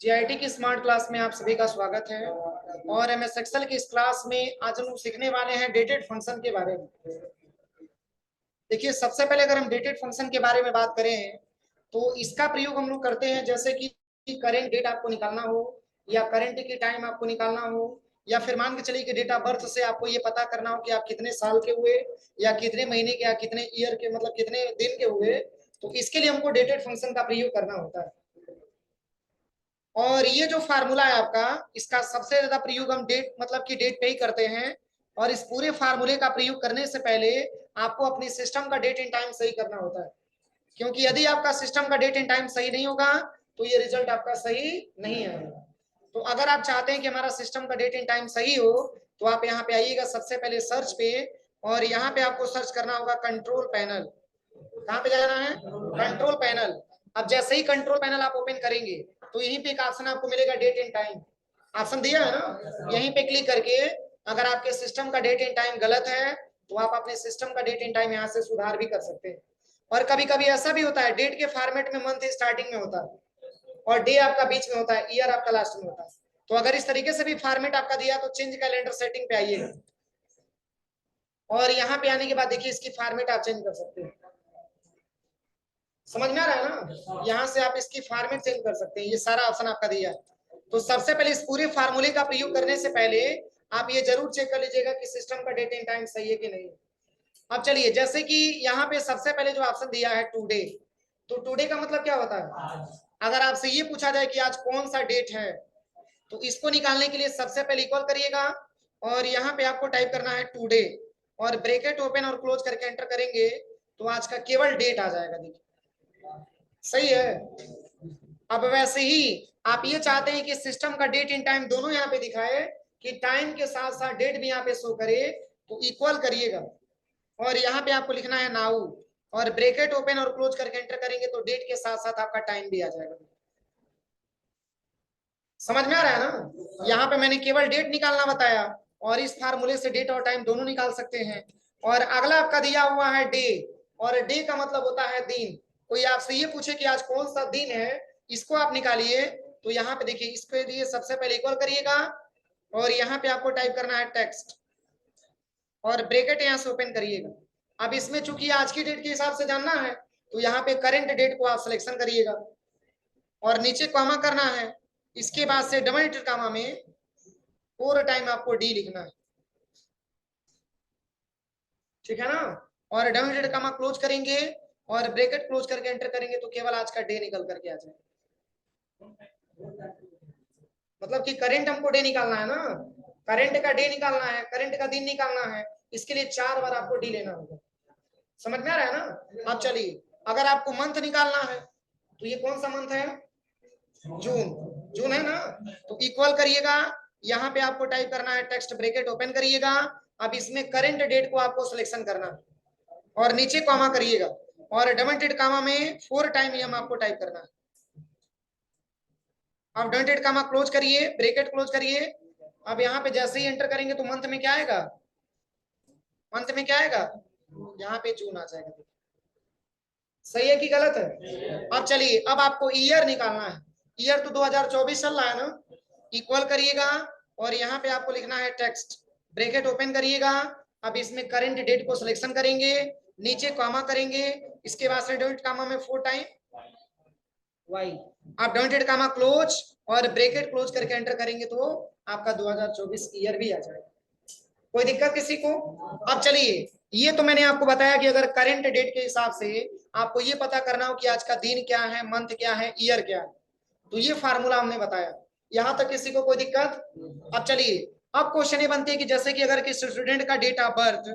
GIT की smart class में आप सभी का स्वागत है। और एमएस एक्सेल की इस क्लास में आज हम सीखने वाले हैं डेटेड फंक्शन के बारे में। देखिए, सबसे पहले अगर हम डेटेड फंक्शन के बारे में बात करें तो इसका प्रयोग हम लोग करते हैं जैसे कि करेंट डेट आपको निकालना हो, या करेंट की टाइम आपको निकालना हो, या फिर मान के चलिए कि डेट ऑफ बर्थ से आपको ये पता करना हो कि आप कितने साल के हुए, या कितने महीने के, या कितने ईयर के, मतलब कितने दिन के हुए। तो इसके लिए हमको डेटेड फंक्शन का प्रयोग करना होता है। और ये जो फार्मूला है आपका, इसका सबसे ज्यादा प्रयोग हम डेट मतलब कि डेट पे ही करते हैं। और इस पूरे फार्मूले का प्रयोग करने से पहले आपको अपने सिस्टम का डेट एंड टाइम सही करना होता है, क्योंकि यदि आपका सिस्टम का डेट एंड टाइम सही नहीं होगा तो ये रिजल्ट आपका सही नहीं आएगा। तो अगर आप चाहते हैं कि हमारा सिस्टम का डेट एंड टाइम सही हो तो आप यहाँ पे आइएगा सबसे पहले सर्च पे, और यहाँ पे आपको सर्च करना होगा कंट्रोल पैनल। कहाँ पे जाना है? Control panel. अब जैसे ही कंट्रोल पैनल आप ओपन करेंगे तो यहीं पे एक ऑप्शन आपको मिलेगा डेट एंड टाइम। ऑप्शन दिया है ना, यहीं पे क्लिक करके अगर आपके सिस्टम का डेट एंड टाइम गलत है तो आप अपने सिस्टम का डेट एंड टाइम यहाँ से सुधार भी कर सकते हैं। और कभी कभी ऐसा भी होता है डेट के फॉर्मेट में मंथ स्टार्टिंग में होता है और डे आपका बीच में होता है, ईयर आपका लास्ट में होता है। तो अगर इस तरीके से भी फॉर्मेट आपका दिया तो चेंज कैलेंडर सेटिंग पे आइएगा, और यहाँ पे आने के बाद देखिए इसकी फॉर्मेट आप चेंज कर सकते हैं। समझ में आ रहा है ना? यहाँ से आप इसकी फॉर्मेट चेंज कर सकते हैं, ये सारा ऑप्शन आपका दिया है। तो सबसे पहले इस पूरे फार्मूले का प्रयोग करने से पहले आप ये जरूर चेक कर लीजिएगा कि सिस्टम का डेट एंड टाइम सही है कि नहीं। अब चलिए, जैसे कि यहाँ पे सबसे पहले जो ऑप्शन दिया है टुडे, तो टुडे का मतलब क्या होता है? अगर आपसे ये पूछा जाए कि आज कौन सा डेट है तो इसको निकालने के लिए सबसे पहले इक्वल करिएगा, और यहाँ पे आपको टाइप करना है टुडे, और ब्रैकेट ओपन और क्लोज करके एंटर करेंगे तो आज का केवल डेट आ जाएगा। देखिए, सही है। अब वैसे ही आप ये चाहते हैं कि सिस्टम का डेट एंड टाइम दोनों यहाँ पे दिखाए, कि टाइम के साथ साथ डेट भी यहाँ पे शो करे, तो इक्वल करिएगा, और यहाँ पे आपको लिखना है नाउ, और ब्रैकेट ओपन और क्लोज करके एंटर करेंगे तो डेट के साथ साथ आपका टाइम भी आ जाएगा। समझ में आ रहा है ना? यहाँ पे मैंने केवल डेट निकालना बताया, और इस फार्मूले से डेट और टाइम दोनों निकाल सकते हैं। और अगला आपका दिया हुआ है डे, और डे का मतलब होता है दिन। कोई आपसे ये पूछे कि आज कौन सा दिन है, इसको आप निकालिए। तो यहाँ पे देखिए, इसके लिए सबसे पहले इक्वल करिएगा, और यहाँ पे आपको टाइप करना है टेक्स्ट, और ब्रैकेट यहाँ से ओपन करिएगा। अब इसमें चूंकि आज की डेट के हिसाब से जानना है तो यहाँ पे करंट डेट को आप सिलेक्शन करिएगा, और नीचे कॉमा करना है। इसके बाद से डबल इंटर कॉमा में 4 टाइम आपको डी लिखना है, ठीक है ना? और डबल इंटर कॉमा क्लोज करेंगे और ब्रैकेट क्लोज करके एंटर करेंगे तो केवल आज का डे निकल करके आ जाएगा। मतलब कि करंट हमको डे निकालना है ना, करंट का डे निकालना है, करंट का दिन निकालना है, इसके लिए 4 बार आपको डी लेना होगा। समझ में आ रहा है ना? अब चलिए, अगर आपको मंथ निकालना है तो ये कौन सा मंथ है? जून। जून है ना? तो इक्वल करिएगा, यहाँ पे आपको टाइप करना है टेक्स्ट, ब्रैकेट ओपन करिएगा। अब इसमें करंट डेट को आपको सिलेक्शन करना है, और नीचे कॉमा करिएगा, और डबल इंटेड कॉमा में 4 टाइम यम आपको टाइप करना है। अब डबल इंटेड कॉमा क्लोज करिए, ब्रैकेट क्लोज करिए। अब यहाँ पे जैसे ही एंटर करेंगे तो मंथ में क्या आएगा? मंथ में क्या आएगा? यहाँ पे जून आ जाएगा। सही है कि गलत है? अब चलिए, अब आपको ईयर निकालना है। ईयर तो 2024 चल रहा है ना? इक्वल करिएगा, और यहाँ पे आपको लिखना है टेक्स्ट, ब्रैकेट ओपन करिएगा। अब इसमें करंट डेट को सिलेक्शन करेंगे, नीचे कॉमा करेंगे, इसके बाद से डबल कॉमा में 4 टाइम वाई। आप डबल कॉमा क्लोज और ब्रैकेट क्लोज करके एंटर करेंगे तो आपका 2024 ईयर भी आ जाएगा। कोई दिक्कत किसी को? अब चलिए, ये तो मैंने आपको बताया कि अगर करंट डेट के हिसाब से आपको ये पता करना हो कि आज का दिन क्या है, मंथ क्या है, ईयर क्या है, तो ये फार्मूला हमने बताया। यहां तक किसी को कोई दिक्कत? अब चलिए, अब क्वेश्चन ये बनती है कि जैसे कि अगर किसी स्टूडेंट का डेट ऑफ बर्थ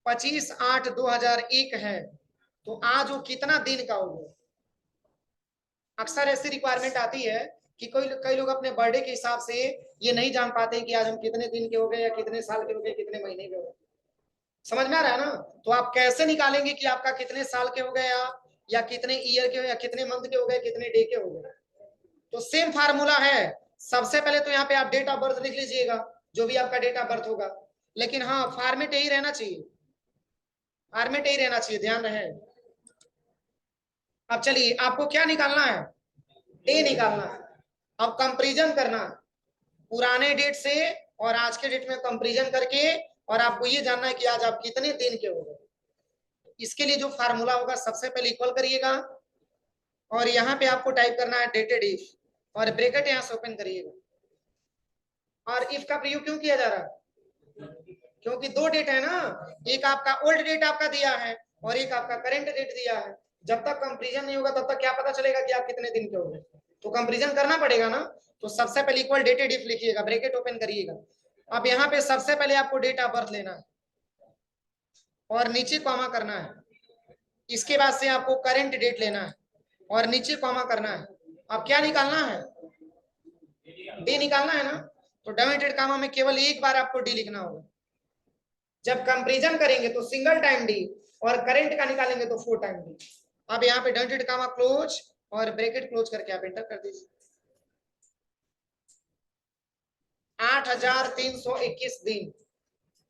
25/8/2001 है तो आज वो कितना दिन का होगा? अक्सर ऐसी रिक्वायरमेंट आती है कि कई लोग अपने बर्थडे के हिसाब से ये नहीं जान पाते कि आज हम कितने दिन के हो गए, या कितने साल के हो गए, कितने महीने के हो गए। समझ में आ रहा है ना? तो आप कैसे निकालेंगे कि आपका कितने साल के हो गए आप, या कितने ईयर के हो, या कितने मंथ के हो गए, कितने डे के हो गए? तो सेम फार्मूला है। सबसे पहले तो यहाँ पे आप डेट ऑफ बर्थ लिख लीजिएगा, जो भी आपका डेट ऑफ बर्थ होगा। लेकिन हाँ, फॉर्मेट यही रहना चाहिए, फॉर्मेट यही रहना चाहिए, ध्यान रहे। अब चलिए, आपको क्या निकालना है? डे निकालना है। अब कंपैरिजन करना पुराने डेट से और आज के डेट में कंपैरिजन करके, और आपको ये जानना है कि आज आप कितने दिन के हो गए। इसके लिए जो फार्मूला होगा सबसे पहले इक्वल करिएगा और यहाँ पे आपको टाइप करना है डेटेड इफ और ब्रैकेट यहाँ से ओपन करिएगा। और इफ का प्रयोग क्यों किया जा रहा है? क्योंकि दो डेट है ना, एक आपका ओल्ड डेट आपका दिया है और एक आपका करेंट डेट दिया है। जब तक कंपैरिजन नहीं होगा तब तक क्या पता चलेगा कि आप कितने दिन के हो गए? तो कंपैरिजन करना पड़ेगा ना। तो सबसे पहले इक्वल डेटेड इफ लिखिएगा, ब्रैकेट ओपन करिएगा। अब यहाँ पे सबसे पहले आपको डेट ऑफ बर्थ लेना है और नीचे कॉमा करना है। इसके बाद से आपको करंट डेट लेना है और नीचे कॉमा करना है। अब क्या निकालना है? डी निकालना है ना। तो डिवाइडेड कॉमा में केवल एक बार आपको डी लिखना होगा। जब कंपैरिजन करेंगे तो सिंगल टाइम डी और करंट का निकालेंगे तो 4 टाइम डी। अब यहाँ पे डिवाइडेड कॉमा क्लोज और ब्रैकेट क्लोज करके आप एंटर कर दीजिए। 8321 दिन।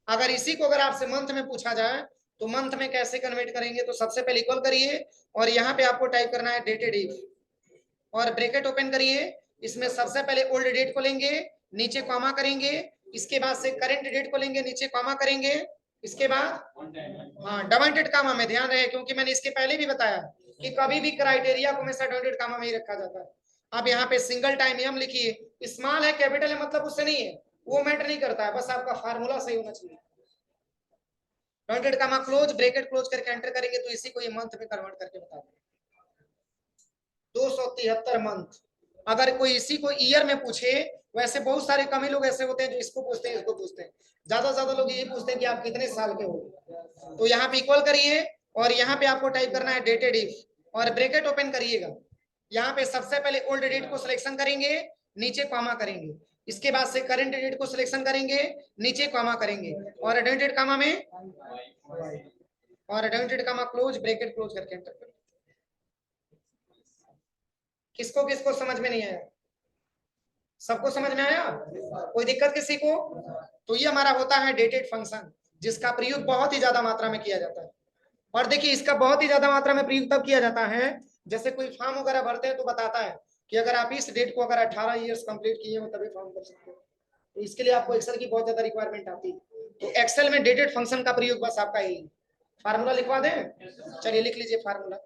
अगर इसी को अगर आपसे मंथ में पूछा जाए तो मंथ में कैसे कन्वर्ट करेंगे? तो सबसे पहले इक्वल करिए और यहाँ पे आपको टाइप करना है डेटेड इफ और ब्रैकेट ओपन करिए। इसमें सबसे पहले ओल्ड डेट को लेंगे, नीचे कॉमा करेंगे। इसके बाद से करंट डेट को लेंगे, नीचे कॉमा करेंगे। इसके बाद हाँ डिवाइडेड कॉमा में ध्यान रहे, क्योंकि मैंने इसके पहले भी बताया कि कभी भी क्राइटेरिया को हमेशा डिवाइडेड कॉमा में ही रखा जाता है। अब यहाँ पे सिंगल टाइम एम लिखिए, स्मॉल है कैपिटल है मतलब उससे नहीं है, वो मैटर नहीं करता है, बस आपका फार्मूला सही होना चाहिए। Divided comma close, bracket close करके एंटर करेंगे तो इसी को ये मंथ में कन्वर्ट करके बता देंगे। 273 मंथ। अगर कोई इसी को ईयर में पूछे, वैसे बहुत सारे कम ही लोग ऐसे होते हैं जो इसको पूछते हैं, इसको पूछते हैं। ज्यादा लोग ये पूछते हैं कि आप कितने साल के हो। तो यहाँ पे इक्वल करिए और यहाँ पे आपको टाइप करना है डेटेड इफ और ब्रैकेट ओपन करिएगा। यहाँ पे सबसे पहले ओल्ड डेट को सिलेक्शन करेंगे, नीचे कॉमा करेंगे। इसके बाद से करंट डेट को सिलेक्शन करेंगे, नीचे कॉमा करेंगे और डेटेड कॉमा में और dated comma close, bracket close करके एंटर करेंगे। किसको किसको समझ में नहीं आया? सबको समझ में आया? कोई दिक्कत किसी को? तो ये हमारा होता है डेटेड फंक्शन, जिसका प्रयोग बहुत ही ज्यादा मात्रा में किया जाता है। और देखिए इसका बहुत ही ज्यादा मात्रा में प्रयोग तब किया जाता है जैसे कोई फॉर्म वगैरह भरते हैं तो बताता है कि अगर आप इस डेट को अगर 18 ईयर्स कंप्लीट किए हो तभी फॉर्म भर सकते हो। तो इसके लिए आपको एक्सेल की बहुत ज्यादा रिक्वायरमेंट आती है। तो एक्सेल में डेटेड फंक्शन का प्रयोग बस आपका यही। फार्मूला लिखवा दें? चलिए लिख लीजिए फार्मूला।